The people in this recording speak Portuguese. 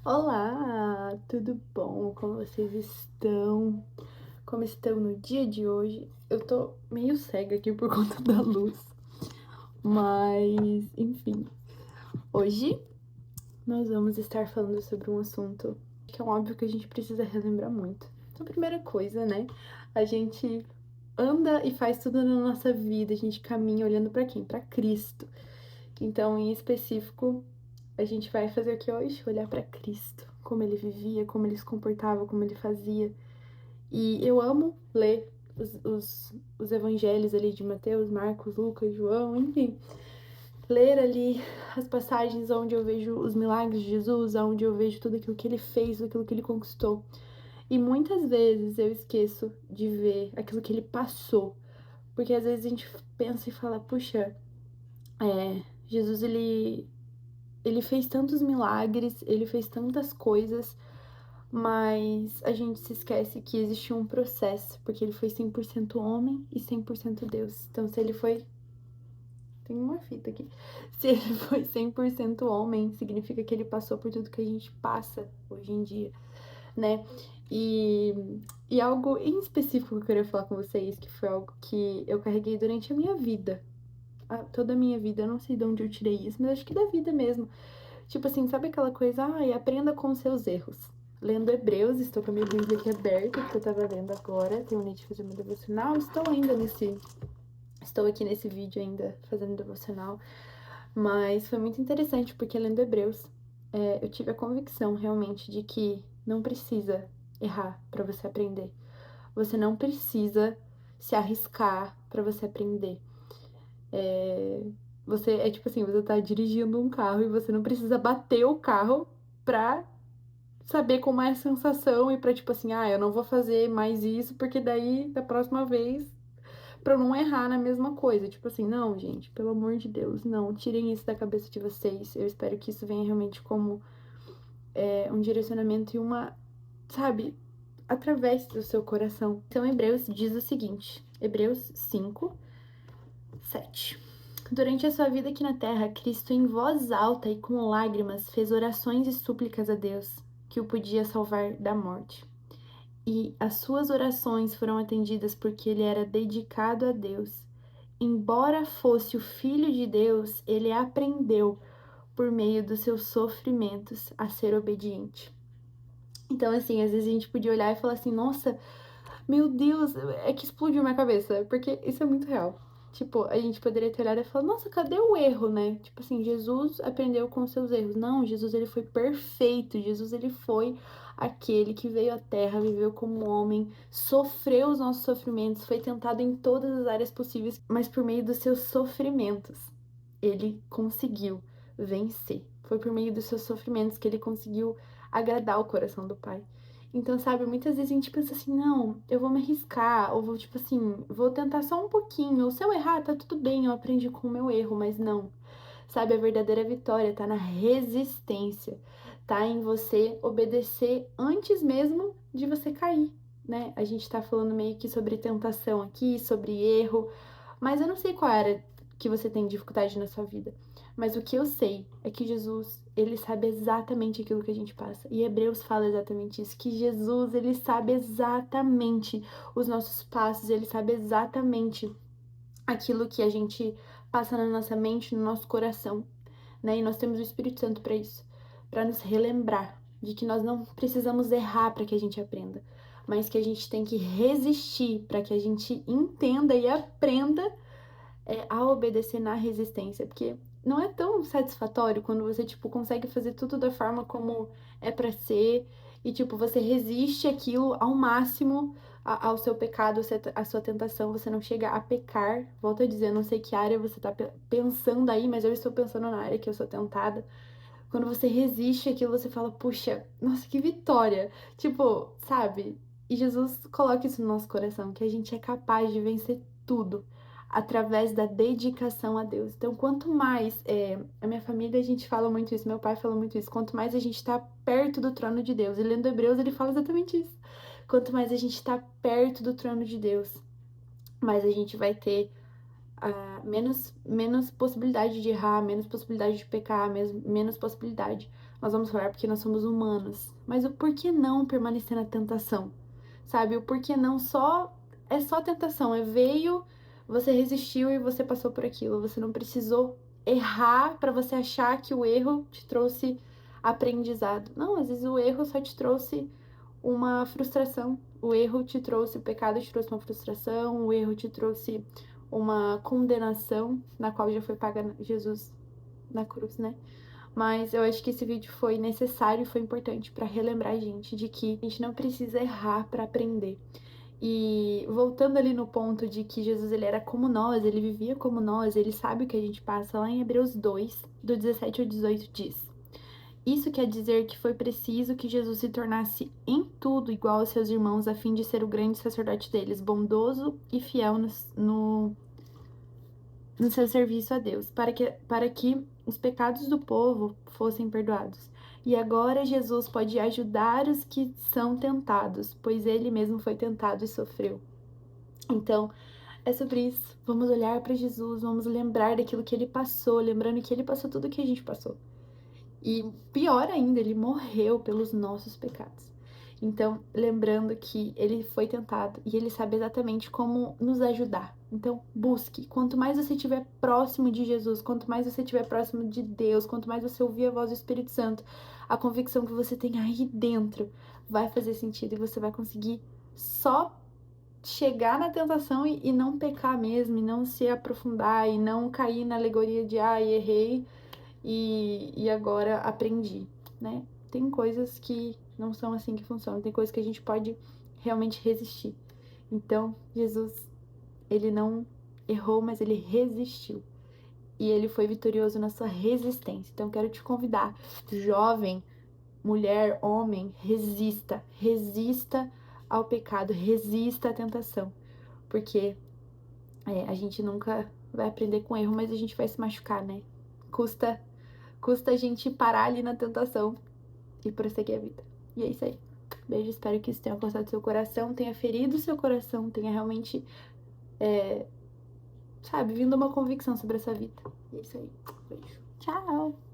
Olá, tudo bom? Como vocês estão? Como estão no dia de hoje? Eu tô meio cega aqui por conta da luz, mas enfim. Hoje nós vamos estar falando sobre um assunto que é óbvio que a gente precisa relembrar muito. Então, a primeira coisa, né? A gente anda e faz tudo na nossa vida, a gente caminha olhando pra quem? Pra Cristo. Então, em específico, a gente vai fazer aqui hoje olhar para Cristo, como ele vivia, como ele se comportava, como ele fazia. E eu amo ler os evangelhos ali de Mateus, Marcos, Lucas, João, enfim. Ler ali as passagens onde eu vejo os milagres de Jesus, onde eu vejo tudo aquilo que ele fez, tudo aquilo que ele conquistou. E muitas vezes eu esqueço de ver aquilo que ele passou. Porque às vezes a gente pensa e fala, puxa, Jesus ele fez tantos milagres, ele fez tantas coisas, mas a gente se esquece que existiu um processo, porque ele foi 100% homem e 100% Deus. Então, se ele foi. Tem uma fita aqui. Se ele foi 100% homem, significa que ele passou por tudo que a gente passa hoje em dia, né? E, e algo em específico que eu queria falar com vocês, que foi algo que eu carreguei durante a minha vida. Toda a minha vida, eu não sei de onde eu tirei isso, mas acho que da vida mesmo. Tipo assim, sabe aquela coisa? Ai, aprenda com os seus erros. Lendo Hebreus, estou com a minha Bíblia aqui aberta, que eu tava lendo agora. Terminei de fazer meu devocional. Estou aqui nesse vídeo ainda fazendo devocional. Mas foi muito interessante, porque lendo Hebreus, eu tive a convicção realmente de que não precisa errar para você aprender. Você não precisa se arriscar para você aprender. Você é tipo assim, você tá dirigindo um carro e você não precisa bater o carro pra saber como é a sensação e pra tipo assim, eu não vou fazer mais isso porque daí da próxima vez pra eu não errar na mesma coisa. Tipo assim, não, gente, pelo amor de Deus, não, tirem isso da cabeça de vocês. Eu espero que isso venha realmente como um direcionamento e sabe, através do seu coração. Então, Hebreus diz o seguinte: Hebreus 5:7. Durante a sua vida aqui na terra, Cristo, em voz alta e com lágrimas, fez orações e súplicas a Deus, que o podia salvar da morte. E as suas orações foram atendidas porque ele era dedicado a Deus. Embora fosse o Filho de Deus, ele aprendeu, por meio dos seus sofrimentos, a ser obediente. Então, assim, às vezes a gente podia olhar e falar assim: nossa, meu Deus, é que explodiu minha cabeça, porque isso é muito real. Tipo, a gente poderia ter olhado e falar, nossa, cadê o erro, né? Tipo assim, Jesus aprendeu com os seus erros. Não, Jesus, ele foi perfeito. Jesus, ele foi aquele que veio à Terra, viveu como homem, sofreu os nossos sofrimentos, foi tentado em todas as áreas possíveis, mas por meio dos seus sofrimentos, ele conseguiu vencer. Foi por meio dos seus sofrimentos que ele conseguiu agradar o coração do Pai. Então, sabe, muitas vezes a gente pensa assim, não, eu vou me arriscar, ou vou, tipo assim, vou tentar só um pouquinho, ou se eu errar, tá tudo bem, eu aprendi com o meu erro, mas não. Sabe, a verdadeira vitória tá na resistência, tá em você obedecer antes mesmo de você cair, né? A gente tá falando meio que sobre tentação aqui, sobre erro, mas eu não sei qual era que você tem dificuldade na sua vida. Mas o que eu sei é que Jesus, ele sabe exatamente aquilo que a gente passa. E Hebreus fala exatamente isso, que Jesus, ele sabe exatamente os nossos passos, ele sabe exatamente aquilo que a gente passa na nossa mente, no nosso coração, né? E nós temos o Espírito Santo para isso, para nos relembrar de que nós não precisamos errar para que a gente aprenda, mas que a gente tem que resistir para que a gente entenda e aprenda a obedecer na resistência, porque não é tão satisfatório quando você, tipo, consegue fazer tudo da forma como é pra ser e, tipo, você resiste aquilo ao máximo ao seu pecado, à sua tentação, você não chega a pecar. Volto a dizer, eu não sei que área você tá pensando aí, mas eu estou pensando na área que eu sou tentada. Quando você resiste aquilo, você fala, puxa, nossa, que vitória. Tipo, sabe? E Jesus coloca isso no nosso coração, que a gente é capaz de vencer tudo através da dedicação a Deus. Então, quanto mais, a minha família, a gente fala muito isso, meu pai fala muito isso, quanto mais a gente tá perto do trono de Deus, e lendo Hebreus, ele fala exatamente isso. Quanto mais a gente tá perto do trono de Deus, mais a gente vai ter menos possibilidade de errar, menos possibilidade de pecar, menos possibilidade. nós vamos falhar porque nós somos humanos. Mas o porquê não permanecer na tentação? Sabe? O porquê não é só tentação. Veio, você resistiu e você passou por aquilo. Você não precisou errar para você achar que o erro te trouxe aprendizado. Não, às vezes o erro só te trouxe uma frustração. O erro te trouxe, o pecado te trouxe uma frustração, o erro te trouxe uma condenação, na qual já foi paga Jesus na cruz, né? Mas eu acho que esse vídeo foi necessário e foi importante para relembrar a gente de que a gente não precisa errar para aprender. E voltando ali no ponto de que Jesus ele era como nós, ele vivia como nós, ele sabe o que a gente passa, lá em Hebreus 2, do 17 ao 18 diz: Isso quer dizer que foi preciso que Jesus se tornasse em tudo igual aos seus irmãos, a fim de ser o grande sacerdote deles, bondoso e fiel no seu serviço a Deus, para que os pecados do povo fossem perdoados. E agora Jesus pode ajudar os que são tentados, pois ele mesmo foi tentado e sofreu. Então, é sobre isso. Vamos olhar para Jesus, vamos lembrar daquilo que ele passou, lembrando que ele passou tudo o que a gente passou. E pior ainda, ele morreu pelos nossos pecados. Então, lembrando que ele foi tentado e ele sabe exatamente como nos ajudar. Então, busque. Quanto mais você estiver próximo de Jesus, quanto mais você estiver próximo de Deus, quanto mais você ouvir a voz do Espírito Santo, a convicção que você tem aí dentro vai fazer sentido e você vai conseguir só chegar na tentação e não pecar mesmo, e não se aprofundar, e não cair na alegoria de errei e agora aprendi, né? Tem coisas que não são assim que funcionam, tem coisas que a gente pode realmente resistir. Então, Jesus, ele não errou, mas ele resistiu. E ele foi vitorioso na sua resistência. Então, quero te convidar, jovem, mulher, homem, resista. Resista ao pecado, resista à tentação. Porque a gente nunca vai aprender com erro, mas a gente vai se machucar, né? Custa a gente parar ali na tentação e prosseguir a vida. E é isso aí. Beijo, espero que isso tenha alcançado seu coração, tenha ferido seu coração, tenha realmente, vindo uma convicção sobre essa vida. E é isso aí. Beijo. Tchau!